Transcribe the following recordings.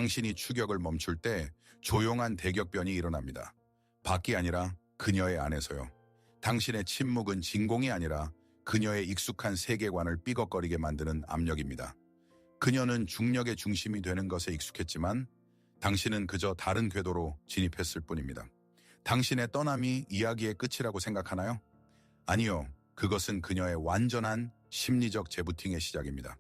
당신이 추격을 멈출 때 조용한 대격변이 일어납니다. 밖이 아니라 그녀의 안에서요. 당신의 침묵은 진공이 아니라 그녀의 익숙한 세계관을 삐걱거리게 만드는 압력입니다. 그녀는 중력의 중심이 되는 것에 익숙했지만 당신은 그저 다른 궤도로 진입했을 뿐입니다. 당신의 떠남이 이야기의 끝이라고 생각하나요? 아니요. 그것은 그녀의 완전한 심리적 재부팅의 시작입니다.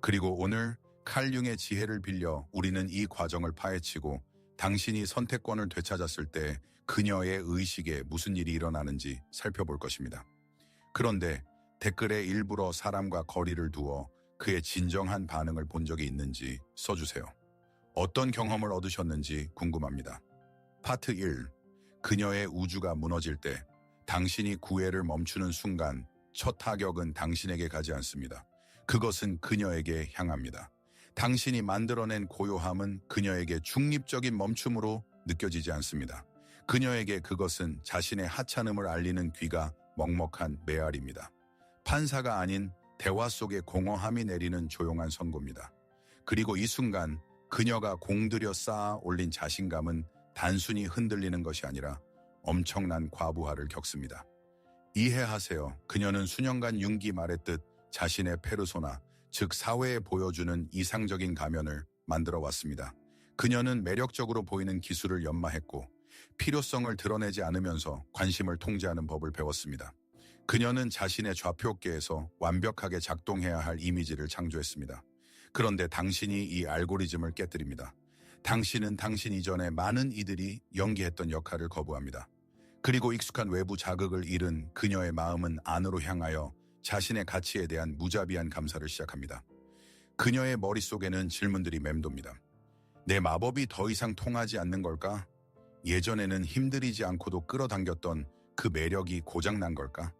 그리고 오늘 칼 융의 지혜를 빌려 우리는 이 과정을 파헤치고 당신이 선택권을 되찾았을 때 그녀의 의식에 무슨 일이 일어나는지 살펴볼 것입니다. 그런데 댓글에 일부러 사람과 거리를 두어 그의 진정한 반응을 본 적이 있는지 써주세요. 어떤 경험을 얻으셨는지 궁금합니다. 파트 1. 그녀의 우주가 무너질 때 당신이 구애를 멈추는 순간 첫 타격은 당신에게 가지 않습니다. 그것은 그녀에게 향합니다. 당신이 만들어낸 고요함은 그녀에게 중립적인 멈춤으로 느껴지지 않습니다. 그녀에게 그것은 자신의 하찮음을 알리는 귀가 먹먹한 메아리입니다. 판사가 아닌 대화 속에 공허함이 내리는 조용한 선고입니다. 그리고 이 순간 그녀가 공들여 쌓아 올린 자신감은 단순히 흔들리는 것이 아니라 엄청난 과부하를 겪습니다. 이해하세요. 그녀는 수년간 윤기 말했듯 자신의 페르소나, 즉 사회에 보여주는 이상적인 가면을 만들어 왔습니다. 그녀는 매력적으로 보이는 기술을 연마했고 필요성을 드러내지 않으면서 관심을 통제하는 법을 배웠습니다. 그녀는 자신의 좌표계에서 완벽하게 작동해야 할 이미지를 창조했습니다. 그런데 당신이 이 알고리즘을 깨뜨립니다. 당신은 당신 이전에 많은 이들이 연기했던 역할을 거부합니다. 그리고 익숙한 외부 자극을 잃은 그녀의 마음은 안으로 향하여 자신의 가치에 대한 무자비한 감사를 시작합니다. 그녀의 머릿속에는 질문들이 맴돕니다. 내 마법이 더 이상 통하지 않는 걸까? 예전에는 힘들이지 않고도 끌어당겼던 그 매력이 고장난 걸까?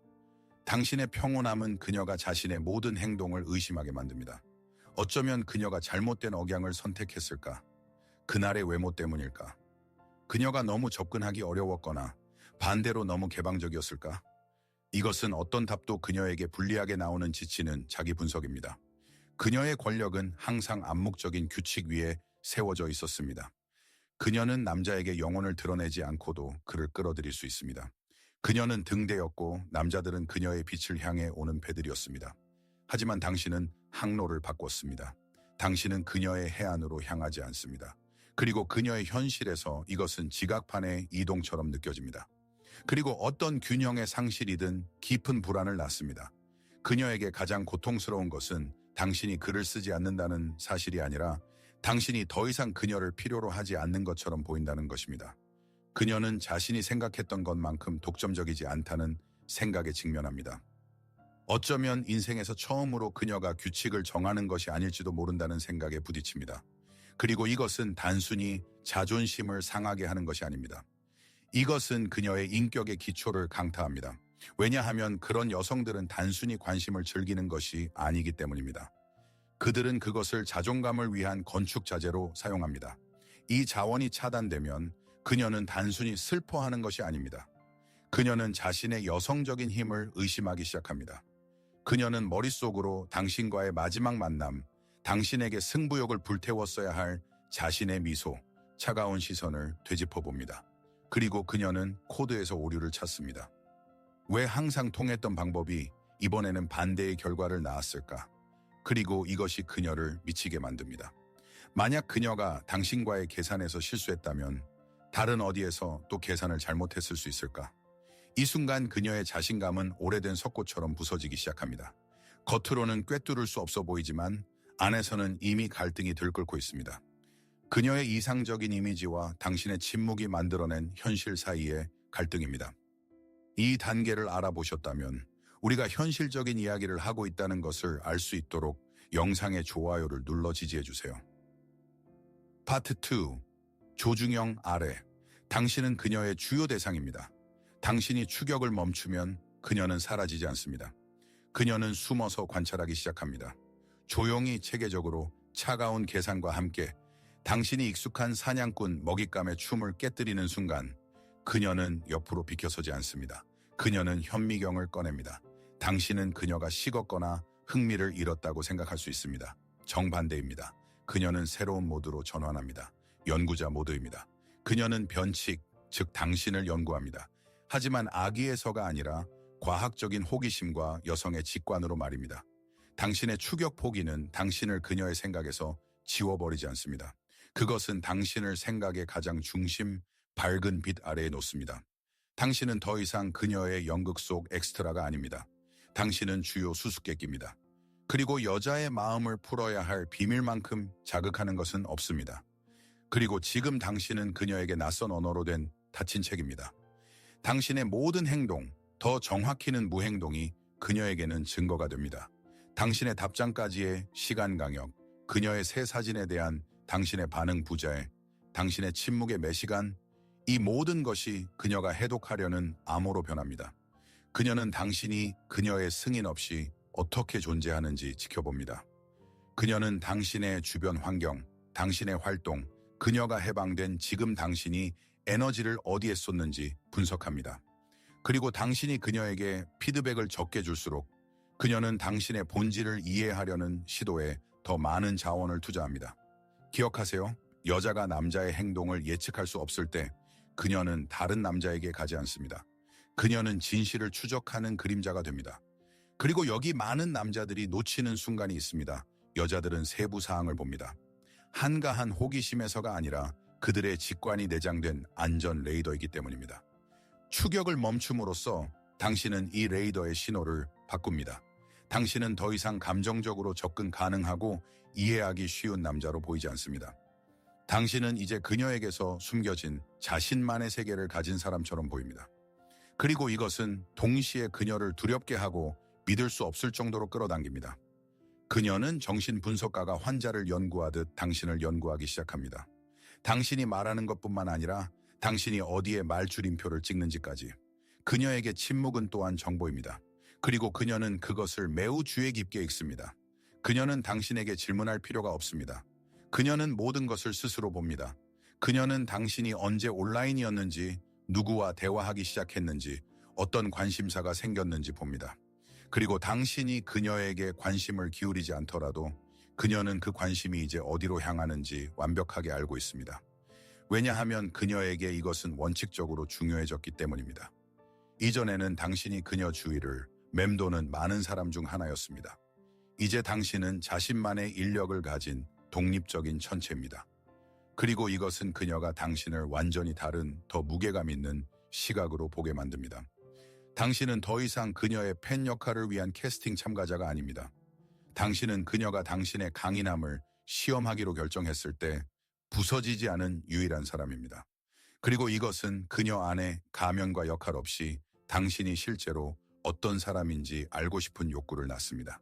당신의 평온함은 그녀가 자신의 모든 행동을 의심하게 만듭니다. 어쩌면 그녀가 잘못된 억양을 선택했을까? 그날의 외모 때문일까? 그녀가 너무 접근하기 어려웠거나 반대로 너무 개방적이었을까? 이것은 어떤 답도 그녀에게 불리하게 나오는 지치는 자기 분석입니다. 그녀의 권력은 항상 암묵적인 규칙 위에 세워져 있었습니다. 그녀는 남자에게 영혼을 드러내지 않고도 그를 끌어들일 수 있습니다. 그녀는 등대였고 남자들은 그녀의 빛을 향해 오는 배들이었습니다. 하지만 당신은 항로를 바꿨습니다. 당신은 그녀의 해안으로 향하지 않습니다. 그리고 그녀의 현실에서 이것은 지각판의 이동처럼 느껴집니다. 그리고 어떤 균형의 상실이든 깊은 불안을 낳습니다. 그녀에게 가장 고통스러운 것은 당신이 글을 쓰지 않는다는 사실이 아니라 당신이 더 이상 그녀를 필요로 하지 않는 것처럼 보인다는 것입니다. 그녀는 자신이 생각했던 것만큼 독점적이지 않다는 생각에 직면합니다. 어쩌면 인생에서 처음으로 그녀가 규칙을 정하는 것이 아닐지도 모른다는 생각에 부딪힙니다. 그리고 이것은 단순히 자존심을 상하게 하는 것이 아닙니다. 이것은 그녀의 인격의 기초를 강타합니다. 왜냐하면 그런 여성들은 단순히 관심을 즐기는 것이 아니기 때문입니다. 그들은 그것을 자존감을 위한 건축 자재로 사용합니다. 이 자원이 차단되면 그녀는 단순히 슬퍼하는 것이 아닙니다. 그녀는 자신의 여성적인 힘을 의심하기 시작합니다. 그녀는 머릿속으로 당신과의 마지막 만남, 당신에게 승부욕을 불태웠어야 할 자신의 미소, 차가운 시선을 되짚어봅니다. 그리고 그녀는 코드에서 오류를 찾습니다. 왜 항상 통했던 방법이 이번에는 반대의 결과를 낳았을까? 그리고 이것이 그녀를 미치게 만듭니다. 만약 그녀가 당신과의 계산에서 실수했다면 다른 어디에서 또 계산을 잘못했을 수 있을까? 이 순간 그녀의 자신감은 오래된 석고처럼 부서지기 시작합니다. 겉으로는 꿰뚫을 수 없어 보이지만 안에서는 이미 갈등이 들끓고 있습니다. 그녀의 이상적인 이미지와 당신의 침묵이 만들어낸 현실 사이의 갈등입니다. 이 단계를 알아보셨다면 우리가 현실적인 이야기를 하고 있다는 것을 알 수 있도록 영상의 좋아요를 눌러 지지해주세요. 파트 2. 조중영 아래. 당신은 그녀의 주요 대상입니다. 당신이 추격을 멈추면 그녀는 사라지지 않습니다. 그녀는 숨어서 관찰하기 시작합니다. 조용히 체계적으로 차가운 계산과 함께 당신이 익숙한 사냥꾼 먹잇감의 춤을 깨뜨리는 순간 그녀는 옆으로 비켜서지 않습니다. 그녀는 현미경을 꺼냅니다. 당신은 그녀가 식었거나 흥미를 잃었다고 생각할 수 있습니다. 정반대입니다. 그녀는 새로운 모드로 전환합니다. 연구자 모드입니다. 그녀는 변칙, 즉 당신을 연구합니다. 하지만 악의에서가 아니라 과학적인 호기심과 여성의 직관으로 말입니다. 당신의 추격 포기는 당신을 그녀의 생각에서 지워버리지 않습니다. 그것은 당신을 생각의 가장 중심, 밝은 빛 아래에 놓습니다. 당신은 더 이상 그녀의 연극 속 엑스트라가 아닙니다. 당신은 주요 수수께끼입니다. 그리고 여자의 마음을 풀어야 할 비밀만큼 자극하는 것은 없습니다. 그리고 지금 당신은 그녀에게 낯선 언어로 된 닫힌 책입니다. 당신의 모든 행동, 더 정확히는 무행동이 그녀에게는 증거가 됩니다. 당신의 답장까지의 시간 강역, 그녀의 새 사진에 대한 당신의 반응 부자에, 당신의 침묵의 매시간, 이 모든 것이 그녀가 해독하려는 암호로 변합니다. 그녀는 당신이 그녀의 승인 없이 어떻게 존재하는지 지켜봅니다. 그녀는 당신의 주변 환경, 당신의 활동, 그녀가 해방된 지금 당신이 에너지를 어디에 쏟는지 분석합니다. 그리고 당신이 그녀에게 피드백을 적게 줄수록 그녀는 당신의 본질을 이해하려는 시도에 더 많은 자원을 투자합니다. 기억하세요. 여자가 남자의 행동을 예측할 수 없을 때 그녀는 다른 남자에게 가지 않습니다. 그녀는 진실을 추적하는 그림자가 됩니다. 그리고 여기 많은 남자들이 놓치는 순간이 있습니다. 여자들은 세부 사항을 봅니다. 한가한 호기심에서가 아니라 그들의 직관이 내장된 안전 레이더이기 때문입니다. 추격을 멈춤으로써 당신은 이 레이더의 신호를 바꿉니다. 당신은 더 이상 감정적으로 접근 가능하고 이해하기 쉬운 남자로 보이지 않습니다. 당신은 이제 그녀에게서 숨겨진 자신만의 세계를 가진 사람처럼 보입니다. 그리고 이것은 동시에 그녀를 두렵게 하고 믿을 수 없을 정도로 끌어당깁니다. 그녀는 정신분석가가 환자를 연구하듯 당신을 연구하기 시작합니다. 당신이 말하는 것뿐만 아니라 당신이 어디에 말줄임표를 찍는지까지. 그녀에게 침묵은 또한 정보입니다. 그리고 그녀는 그것을 매우 주의 깊게 읽습니다. 그녀는 당신에게 질문할 필요가 없습니다. 그녀는 모든 것을 스스로 봅니다. 그녀는 당신이 언제 온라인이었는지, 누구와 대화하기 시작했는지, 어떤 관심사가 생겼는지 봅니다. 그리고 당신이 그녀에게 관심을 기울이지 않더라도 그녀는 그 관심이 이제 어디로 향하는지 완벽하게 알고 있습니다. 왜냐하면 그녀에게 이것은 원칙적으로 중요해졌기 때문입니다. 이전에는 당신이 그녀 주위를 맴도는 많은 사람 중 하나였습니다. 이제 당신은 자신만의 인력을 가진 독립적인 천체입니다. 그리고 이것은 그녀가 당신을 완전히 다른 더 무게감 있는 시각으로 보게 만듭니다. 당신은 더 이상 그녀의 팬 역할을 위한 캐스팅 참가자가 아닙니다. 당신은 그녀가 당신의 강인함을 시험하기로 결정했을 때 부서지지 않은 유일한 사람입니다. 그리고 이것은 그녀 안에 가면과 역할 없이 당신이 실제로 어떤 사람인지 알고 싶은 욕구를 낳습니다.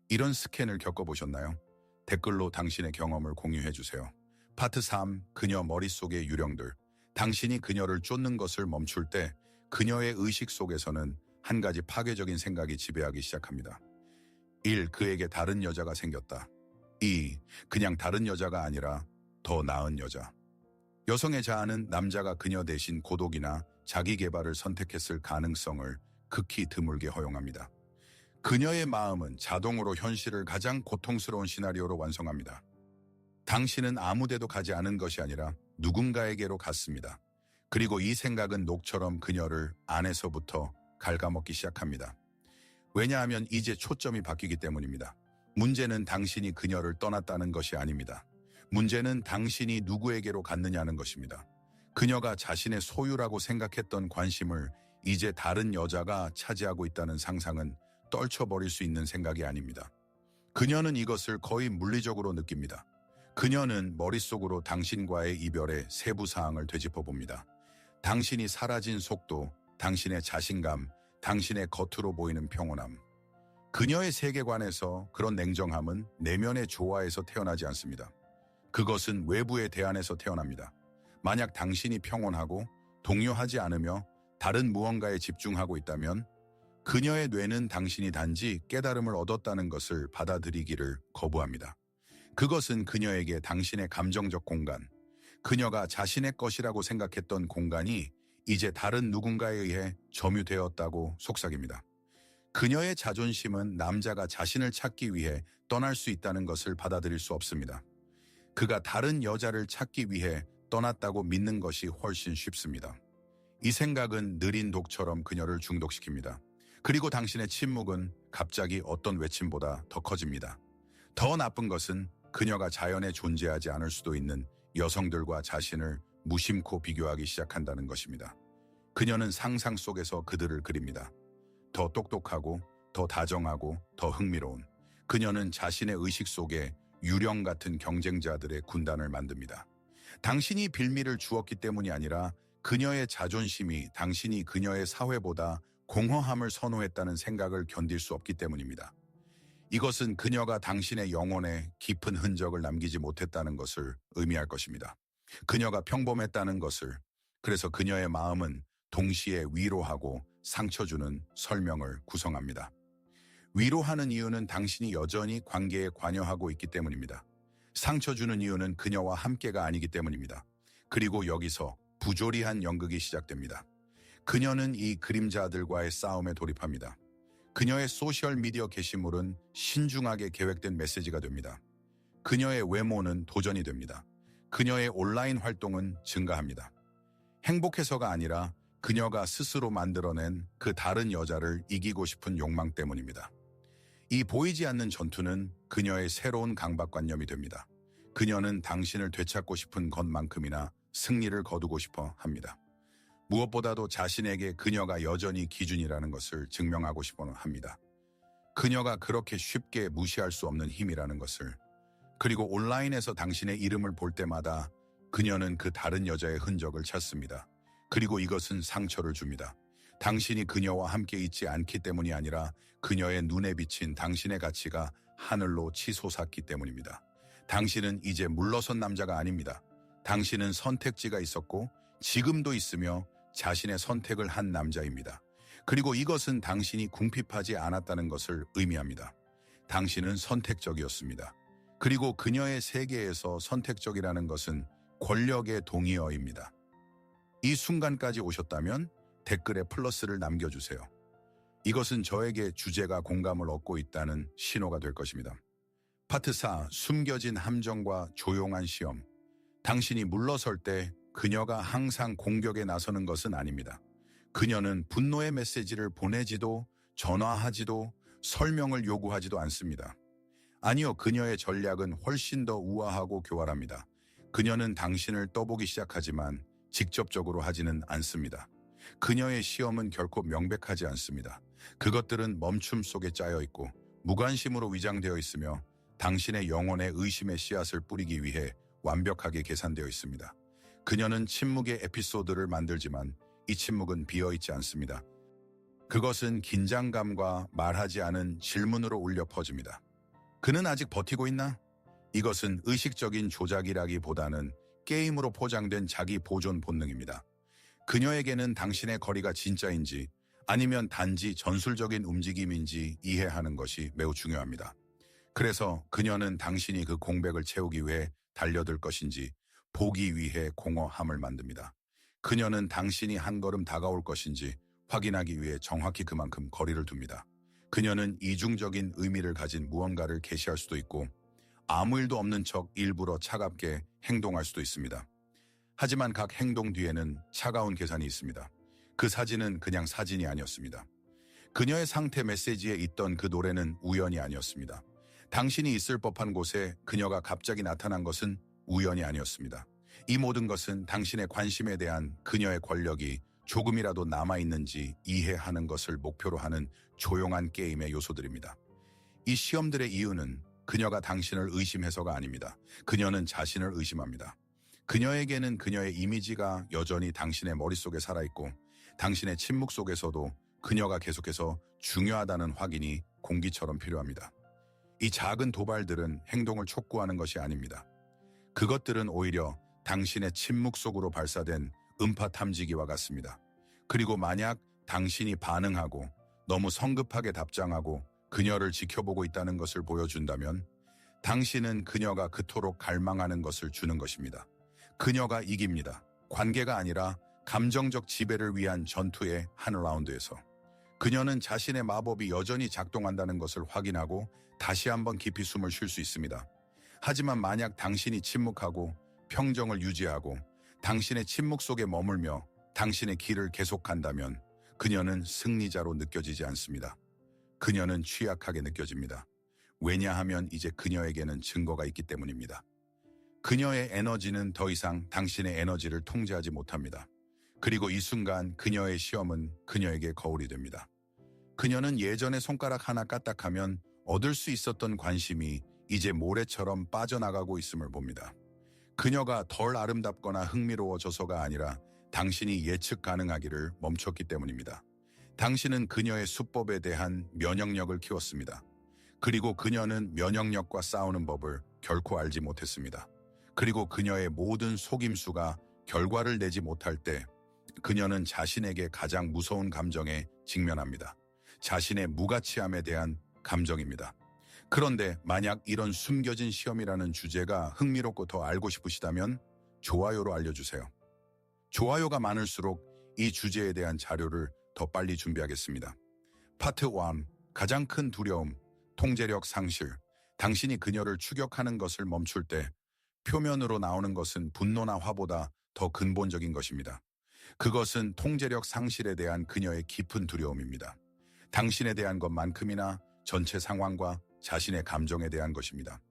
이런 스캔을 겪어보셨나요? 댓글로 당신의 경험을 공유해주세요. 파트 3. 그녀 머릿속의 유령들. 당신이 그녀를 쫓는 것을 멈출 때 그녀의 의식 속에서는 한 가지 파괴적인 생각이 지배하기 시작합니다. 1. 그에게 다른 여자가 생겼다. 2. 그냥 다른 여자가 아니라 더 나은 여자. 여성의 자아는 남자가 그녀 대신 고독이나 자기 개발을 선택했을 가능성을 극히 드물게 허용합니다. 그녀의 마음은 자동으로 현실을 가장 고통스러운 시나리오로 완성합니다. 당신은 아무데도 가지 않은 것이 아니라 누군가에게로 갔습니다. 그리고 이 생각은 녹처럼 그녀를 안에서부터 갉아먹기 시작합니다. 왜냐하면 이제 초점이 바뀌기 때문입니다. 문제는 당신이 그녀를 떠났다는 것이 아닙니다. 문제는 당신이 누구에게로 갔느냐는 것입니다. 그녀가 자신의 소유라고 생각했던 관심을 이제 다른 여자가 차지하고 있다는 상상은 떨쳐버릴 수 있는 생각이 아닙니다. 그녀는 이것을 거의 물리적으로 느낍니다. 그녀는 머릿속으로 당신과의 이별의 세부 사항을 되짚어 봅니다. 당신이 사라진 속도, 당신의 자신감, 당신의 겉으로 보이는 평온함. 그녀의 세계관에서 그런 냉정함은 내면의 조화에서 태어나지 않습니다. 그것은 외부의 대안에서 태어납니다. 만약 당신이 평온하고 동요하지 않으며 다른 무언가에 집중하고 있다면 그녀의 뇌는 당신이 단지 깨달음을 얻었다는 것을 받아들이기를 거부합니다. 그것은 그녀에게 당신의 감정적 공간, 그녀가 자신의 것이라고 생각했던 공간이 이제 다른 누군가에 의해 점유되었다고 속삭입니다. 그녀의 자존심은 남자가 자신을 찾기 위해 떠날 수 있다는 것을 받아들일 수 없습니다. 그가 다른 여자를 찾기 위해 떠났다고 믿는 것이 훨씬 쉽습니다. 이 생각은 느린 독처럼 그녀를 중독시킵니다. 그리고 당신의 침묵은 갑자기 어떤 외침보다 더 커집니다. 더 나쁜 것은 그녀가 자연에 존재하지 않을 수도 있는 여성들과 자신을 무심코 비교하기 시작한다는 것입니다. 그녀는 상상 속에서 그들을 그립니다. 더 똑똑하고, 더 다정하고, 더 흥미로운. 그녀는 자신의 의식 속에 유령 같은 경쟁자들의 군단을 만듭니다. 당신이 빌미를 주었기 때문이 아니라 그녀의 자존심이 당신이 그녀의 사회보다 공허함을 선호했다는 생각을 견딜 수 없기 때문입니다. 이것은 그녀가 당신의 영혼에 깊은 흔적을 남기지 못했다는 것을 의미할 것입니다. 그녀가 평범했다는 것을, 그래서 그녀의 마음은 동시에 위로하고 상처 주는 설명을 구성합니다. 위로하는 이유는 당신이 여전히 관계에 관여하고 있기 때문입니다. 상처 주는 이유는 그녀와 함께가 아니기 때문입니다. 그리고 여기서 부조리한 연극이 시작됩니다. 그녀는 이 그림자들과의 싸움에 돌입합니다. 그녀의 소셜미디어 게시물은 신중하게 계획된 메시지가 됩니다. 그녀의 외모는 도전이 됩니다. 그녀의 온라인 활동은 증가합니다. 행복해서가 아니라 그녀가 스스로 만들어낸 그 다른 여자를 이기고 싶은 욕망 때문입니다. 이 보이지 않는 전투는 그녀의 새로운 강박관념이 됩니다. 그녀는 당신을 되찾고 싶은 것만큼이나 승리를 거두고 싶어 합니다. 무엇보다도 자신에게 그녀가 여전히 기준이라는 것을 증명하고 싶어 합니다. 그녀가 그렇게 쉽게 무시할 수 없는 힘이라는 것을. 그리고 온라인에서 당신의 이름을 볼 때마다 그녀는 그 다른 여자의 흔적을 찾습니다. 그리고 이것은 상처를 줍니다. 당신이 그녀와 함께 있지 않기 때문이 아니라 그녀의 눈에 비친 당신의 가치가 하늘로 치솟았기 때문입니다. 당신은 이제 물러선 남자가 아닙니다. 당신은 선택지가 있었고 지금도 있으며 자신의 선택을 한 남자입니다. 그리고 이것은 당신이 궁핍하지 않았다는 것을 의미합니다. 당신은 선택적이었습니다. 그리고 그녀의 세계에서 선택적이라는 것은 권력의 동의어입니다. 이 순간까지 오셨다면 댓글에 플러스를 남겨주세요. 이것은 저에게 주제가 공감을 얻고 있다는 신호가 될 것입니다. 파트 4. 숨겨진 함정과 조용한 시험. 당신이 물러설 때 그녀가 항상 공격에 나서는 것은 아닙니다. 그녀는 분노의 메시지를 보내지도 전화하지도 설명을 요구하지도 않습니다. 아니요, 그녀의 전략은 훨씬 더 우아하고 교활합니다. 그녀는 당신을 떠보기 시작하지만 직접적으로 하지는 않습니다. 그녀의 시험은 결코 명백하지 않습니다. 그것들은 멈춤 속에 짜여 있고 무관심으로 위장되어 있으며 당신의 영혼에 의심의 씨앗을 뿌리기 위해 완벽하게 계산되어 있습니다. 그녀는 침묵의 에피소드를 만들지만 이 침묵은 비어있지 않습니다. 그것은 긴장감과 말하지 않은 질문으로 울려 퍼집니다. 그는 아직 버티고 있나? 이것은 의식적인 조작이라기보다는 게임으로 포장된 자기 보존 본능입니다. 그녀에게는 당신의 거리가 진짜인지 아니면 단지 전술적인 움직임인지 이해하는 것이 매우 중요합니다. 그래서 그녀는 당신이 그 공백을 채우기 위해 달려들 것인지 보기 위해 공허함을 만듭니다. 그녀는 당신이 한 걸음 다가올 것인지 확인하기 위해 정확히 그만큼 거리를 둡니다. 그녀는 이중적인 의미를 가진 무언가를 계시할 수도 있고 아무 일도 없는 척 일부러 차갑게 행동할 수도 있습니다. 하지만 각 행동 뒤에는 차가운 계산이 있습니다. 그 사진은 그냥 사진이 아니었습니다. 그녀의 상태 메시지에 있던 그 노래는 우연이 아니었습니다. 당신이 있을 법한 곳에 그녀가 갑자기 나타난 것은 우연이 아니었습니다. 이 모든 것은 당신의 관심에 대한 그녀의 권력이 조금이라도 남아있는지 이해하는 것을 목표로 하는 조용한 게임의 요소들입니다. 이 시험들의 이유는 그녀가 당신을 의심해서가 아닙니다. 그녀는 자신을 의심합니다. 그녀에게는 그녀의 이미지가 여전히 당신의 머릿속에 살아있고 당신의 침묵 속에서도 그녀가 계속해서 중요하다는 확인이 공기처럼 필요합니다. 이 작은 도발들은 행동을 촉구하는 것이 아닙니다. 그것들은 오히려 당신의 침묵 속으로 발사된 음파 탐지기와 같습니다. 그리고 만약 당신이 반응하고 너무 성급하게 답장하고 그녀를 지켜보고 있다는 것을 보여준다면 당신은 그녀가 그토록 갈망하는 것을 주는 것입니다. 그녀가 이깁니다. 관계가 아니라 감정적 지배를 위한 전투의 한 라운드에서. 그녀는 자신의 마법이 여전히 작동한다는 것을 확인하고 다시 한번 깊이 숨을 쉴 수 있습니다. 하지만 만약 당신이 침묵하고 평정을 유지하고 당신의 침묵 속에 머물며 당신의 길을 계속한다면 그녀는 승리자로 느껴지지 않습니다. 그녀는 취약하게 느껴집니다. 왜냐하면 이제 그녀에게는 증거가 있기 때문입니다. 그녀의 에너지는 더 이상 당신의 에너지를 통제하지 못합니다. 그리고 이 순간 그녀의 시험은 그녀에게 거울이 됩니다. 그녀는 예전에 손가락 하나 까딱하면 얻을 수 있었던 관심이 이제 모래처럼 빠져나가고 있음을 봅니다. 그녀가 덜 아름답거나 흥미로워져서가 아니라 당신이 예측 가능하기를 멈췄기 때문입니다. 당신은 그녀의 수법에 대한 면역력을 키웠습니다. 그리고 그녀는 면역력과 싸우는 법을 결코 알지 못했습니다. 그리고 그녀의 모든 속임수가 결과를 내지 못할 때 그녀는 자신에게 가장 무서운 감정에 직면합니다. 자신의 무가치함에 대한 감정입니다. 그런데 만약 이런 숨겨진 시험이라는 주제가 흥미롭고 더 알고 싶으시다면 좋아요로 알려주세요. 좋아요가 많을수록 이 주제에 대한 자료를 더 빨리 준비하겠습니다. 파트 1. 가장 큰 두려움, 통제력 상실. 당신이 그녀를 추격하는 것을 멈출 때 표면으로 나오는 것은 분노나 화보다 더 근본적인 것입니다. 그것은 통제력 상실에 대한 그녀의 깊은 두려움입니다. 당신에 대한 것만큼이나 전체 상황과 자신의 감정에 대한 것입니다.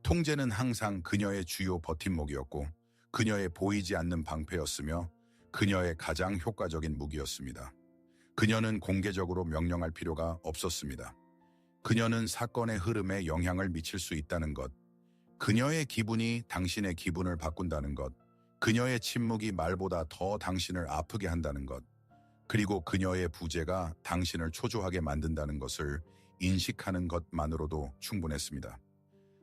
통제는 항상 그녀의 주요 버팀목이었고 그녀의 보이지 않는 방패였으며 그녀의 가장 효과적인 무기였습니다. 그녀는 공개적으로 명령할 필요가 없었습니다. 그녀는 사건의 흐름에 영향을 미칠 수 있다는 것, 그녀의 기분이 당신의 기분을 바꾼다는 것, 그녀의 침묵이 말보다 더 당신을 아프게 한다는 것, 그리고 그녀의 부재가 당신을 초조하게 만든다는 것을 인식하는 것만으로도 충분했습니다.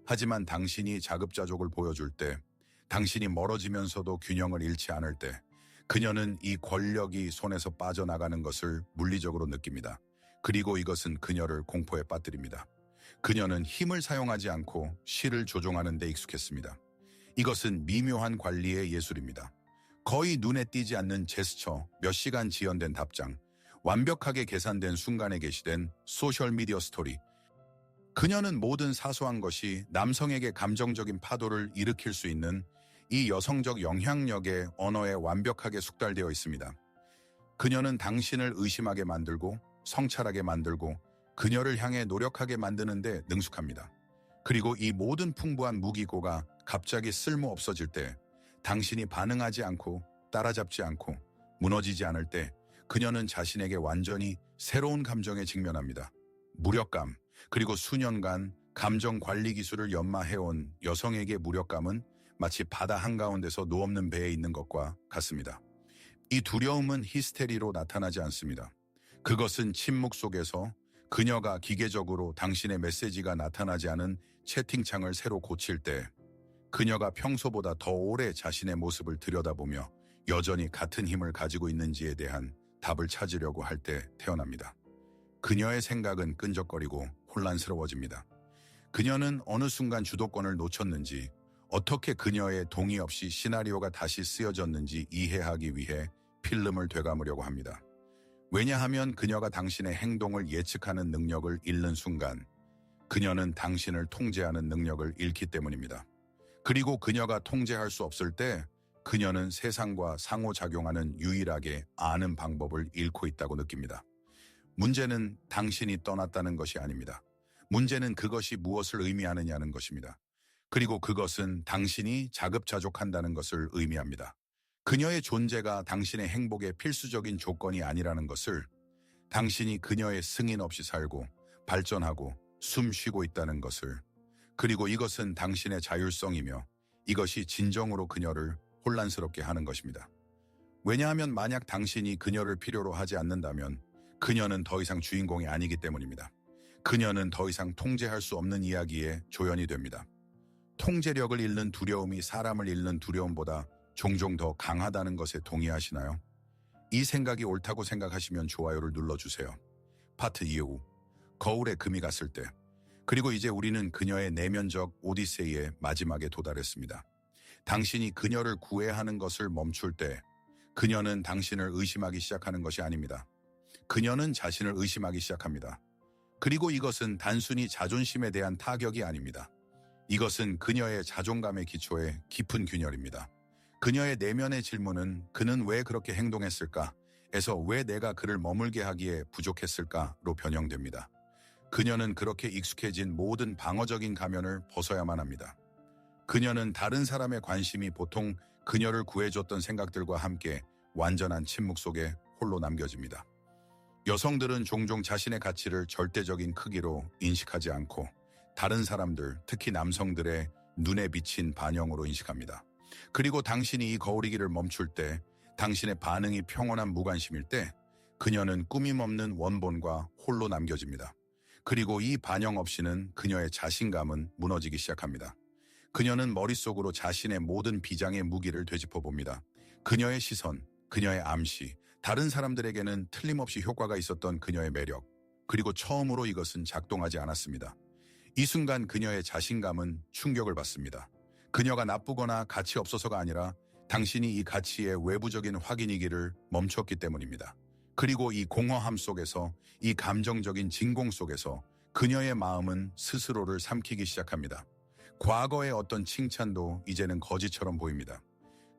하지만 당신이 자급자족을 보여줄 때, 당신이 멀어지면서도 균형을 잃지 않을 때, 그녀는 이 권력이 손에서 빠져나가는 것을 물리적으로 느낍니다. 그리고 이것은 그녀를 공포에 빠뜨립니다. 그녀는 힘을 사용하지 않고 실을 조종하는 데 익숙했습니다. 이것은 미묘한 관리의 예술입니다. 거의 눈에 띄지 않는 제스처, 몇 시간 지연된 답장, 완벽하게 계산된 순간에 게시된 소셜미디어 스토리. 그녀는 모든 사소한 것이 남성에게 감정적인 파도를 일으킬 수 있는 이 여성적 영향력의 언어에 완벽하게 숙달되어 있습니다. 그녀는 당신을 의심하게 만들고 성찰하게 만들고 그녀를 향해 노력하게 만드는데 능숙합니다. 그리고 이 모든 풍부한 무기고가 갑자기 쓸모 없어질 때, 당신이 반응하지 않고 따라잡지 않고 무너지지 않을 때 그녀는 자신에게 완전히 새로운 감정에 직면합니다. 무력감, 그리고 수년간 감정 관리 기술을 연마해온 여성에게 무력감은 마치 바다 한가운데서 노없는 배에 있는 것과 같습니다. 이 두려움은 히스테리로 나타나지 않습니다. 그것은 침묵 속에서 그녀가 기계적으로 당신의 메시지가 나타나지 않은 채팅창을 새로 고칠 때, 그녀가 평소보다 더 오래 자신의 모습을 들여다보며 여전히 같은 힘을 가지고 있는지에 대한 답을 찾으려고 할 때 태어납니다. 그녀의 생각은 끈적거리고 혼란스러워집니다. 그녀는 어느 순간 주도권을 놓쳤는지, 어떻게 그녀의 동의 없이 시나리오가 다시 쓰여졌는지 이해하기 위해 필름을 되감으려고 합니다. 왜냐하면 그녀가 당신의 행동을 예측하는 능력을 잃는 순간 그녀는 당신을 통제하는 능력을 잃기 때문입니다. 그리고 그녀가 통제할 수 없을 때 그녀는 세상과 상호작용하는 유일하게 아는 방법을 잃고 있다고 느낍니다. 문제는 당신이 떠났다는 것이 아닙니다. 문제는 그것이 무엇을 의미하느냐는 것입니다. 그리고 그것은 당신이 자급자족한다는 것을 의미합니다. 그녀의 존재가 당신의 행복의 필수적인 조건이 아니라는 것을, 당신이 그녀의 승인 없이 살고 발전하고 숨 쉬고 있다는 것을, 그리고 이것은 당신의 자율성이며 이것이 진정으로 그녀를 혼란스럽게 하는 것입니다. 왜냐하면 만약 당신이 그녀를 필요로 하지 않는다면 그녀는 더 이상 주인공이 아니기 때문입니다. 그녀는 더 이상 통제할 수 없는 이야기에 조연이 됩니다. 통제력을 잃는 두려움이 사람을 잃는 두려움보다 종종 더 강하다는 것에 동의하시나요? 이 생각이 옳다고 생각하시면 좋아요를 눌러주세요. 파트 2. 거울에 금이 갔을 때. 그리고 이제 우리는 그녀의 내면적 오디세이의 마지막에 도달했습니다. 당신이 그녀를 구해야 하는 것을 멈출 때 그녀는 당신을 의심하기 시작하는 것이 아닙니다. 그녀는 자신을 의심하기 시작합니다. 그리고 이것은 단순히 자존심에 대한 타격이 아닙니다. 이것은 그녀의 자존감의 기초에 깊은 균열입니다. 그녀의 내면의 질문은 그는 왜 그렇게 행동했을까? 에서 왜 내가 그를 머물게 하기에 부족했을까로 변형됩니다. 그녀는 그렇게 익숙해진 모든 방어적인 가면을 벗어야만 합니다. 그녀는 다른 사람의 관심이 보통 그녀를 구해줬던 생각들과 함께 완전한 침묵 속에 홀로 남겨집니다. 여성들은 종종 자신의 가치를 절대적인 크기로 인식하지 않고 다른 사람들, 특히 남성들의 눈에 비친 반영으로 인식합니다. 그리고 당신이 이 거울이기를 멈출 때, 당신의 반응이 평온한 무관심일 때, 그녀는 꾸밈없는 원본과 홀로 남겨집니다. 그리고 이 반영 없이는 그녀의 자신감은 무너지기 시작합니다. 그녀는 머릿속으로 자신의 모든 비장의 무기를 되짚어 봅니다. 그녀의 시선, 그녀의 암시, 다른 사람들에게는 틀림없이 효과가 있었던 그녀의 매력, 그리고 처음으로 이것은 작동하지 않았습니다. 이 순간 그녀의 자신감은 충격을 받습니다. 그녀가 나쁘거나 가치 없어서가 아니라 당신이 이 가치의 외부적인 확인이기를 멈췄기 때문입니다. 그리고 이 공허함 속에서, 이 감정적인 진공 속에서 그녀의 마음은 스스로를 삼키기 시작합니다. 과거의 어떤 칭찬도 이제는 거짓처럼 보입니다.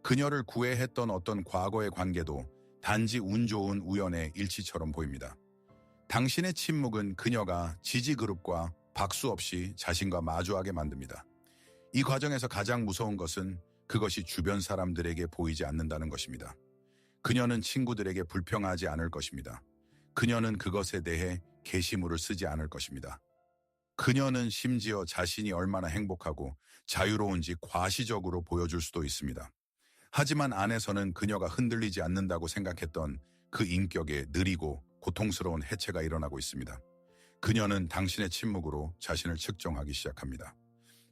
그녀를 구애했던 어떤 과거의 관계도 단지 운 좋은 우연의 일치처럼 보입니다. 당신의 침묵은 그녀가 지지그룹과 박수 없이 자신과 마주하게 만듭니다. 이 과정에서 가장 무서운 것은 그것이 주변 사람들에게 보이지 않는다는 것입니다. 그녀는 친구들에게 불평하지 않을 것입니다. 그녀는 그것에 대해 게시물을 쓰지 않을 것입니다. 그녀는 심지어 자신이 얼마나 행복하고 자유로운지 과시적으로 보여줄 수도 있습니다. 하지만 안에서는 그녀가 흔들리지 않는다고 생각했던 그 인격에 느리고 고통스러운 해체가 일어나고 있습니다. 그녀는 당신의 침묵으로 자신을 측정하기 시작합니다.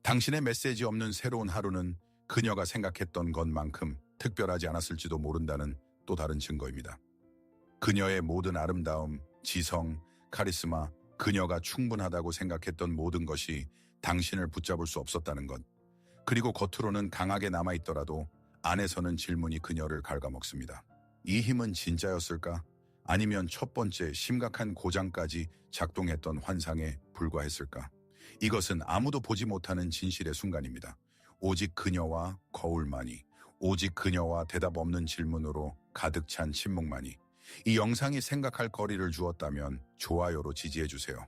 당신의 메시지 없는 새로운 하루는 그녀가 생각했던 것만큼 특별하지 않았을지도 모른다는 또 다른 증거입니다. 그녀의 모든 아름다움, 지성, 카리스마, 그녀가 충분하다고 생각했던 모든 것이 당신을 붙잡을 수 없었다는 것. 그리고 겉으로는 강하게 남아있더라도 안에서는 질문이 그녀를 갉아먹습니다. 이 힘은 진짜였을까? 아니면 첫 번째 심각한 고장까지 작동했던 환상에 불과했을까? 이것은 아무도 보지 못하는 진실의 순간입니다. 오직 그녀와 거울만이, 오직 그녀와 대답 없는 질문으로 가득 찬 침묵만이. 이 영상이 생각할 거리를 주었다면 좋아요로 지지해주세요.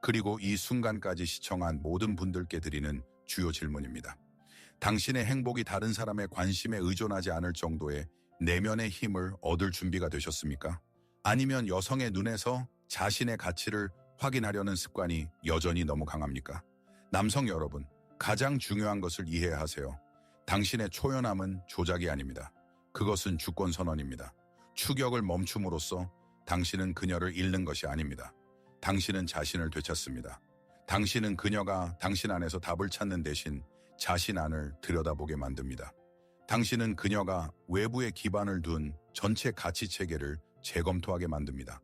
그리고 이 순간까지 시청한 모든 분들께 드리는 주요 질문입니다. 당신의 행복이 다른 사람의 관심에 의존하지 않을 정도의 내면의 힘을 얻을 준비가 되셨습니까? 아니면 여성의 눈에서 자신의 가치를 확인하려는 습관이 여전히 너무 강합니까? 남성 여러분, 가장 중요한 것을 이해해야 하세요. 당신의 초연함은 조작이 아닙니다. 그것은 주권 선언입니다. 추격을 멈춤으로써 당신은 그녀를 잃는 것이 아닙니다. 당신은 자신을 되찾습니다. 당신은 그녀가 당신 안에서 답을 찾는 대신 자신 안을 들여다보게 만듭니다. 당신은 그녀가 외부에 기반을 둔 전체 가치 체계를 재검토하게 만듭니다.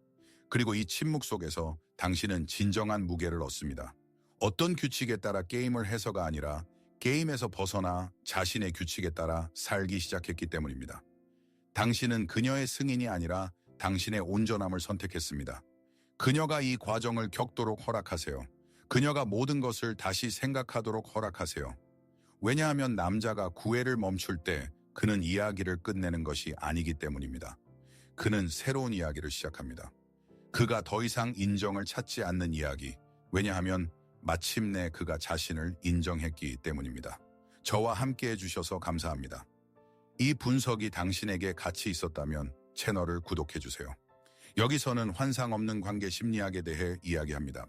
그리고 이 침묵 속에서 당신은 진정한 무게를 얻습니다. 어떤 규칙에 따라 게임을 해서가 아니라 게임에서 벗어나 자신의 규칙에 따라 살기 시작했기 때문입니다. 당신은 그녀의 승인이 아니라 당신의 온전함을 선택했습니다. 그녀가 이 과정을 겪도록 허락하세요. 그녀가 모든 것을 다시 생각하도록 허락하세요. 왜냐하면 남자가 구애를 멈출 때 그는 이야기를 끝내는 것이 아니기 때문입니다. 그는 새로운 이야기를 시작합니다. 그가 더 이상 인정을 찾지 않는 이야기. 왜냐하면 마침내 그가 자신을 인정했기 때문입니다. 저와 함께 해주셔서 감사합니다. 이 분석이 당신에게 가치 있었다면 채널을 구독해주세요. 여기서는 환상 없는 관계 심리학에 대해 이야기합니다.